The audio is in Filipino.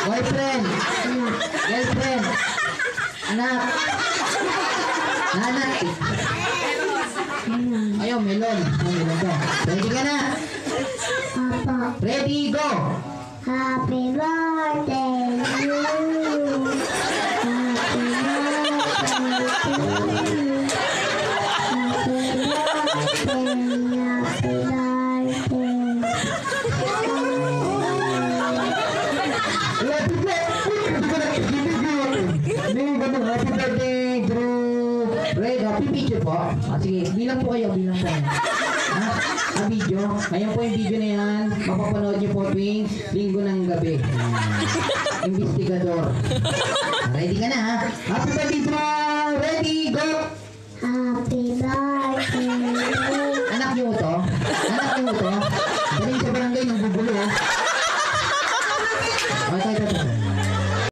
Boyfriend. Girlfriend. Anak. Nanak. Ayaw, melon. Melon to. Ready ka na? Papa. Ready, go! Happy birthday to you. Happy birthday to you. Happy birthday, happy Happy birthday, Drew! Red, happy video po. Sige, bilang po kayo, bilang po kayo. Video. Ngayon po yung video na yan, mapapanood niyo po tuwing linggo ng gabi. Investigador. Ready ka na ha? Happy birthday, Drew! Ready, go! Happy birthday. Anak niyo to? Anak niyo to? Galing sa barangay ng gugulo. Okay,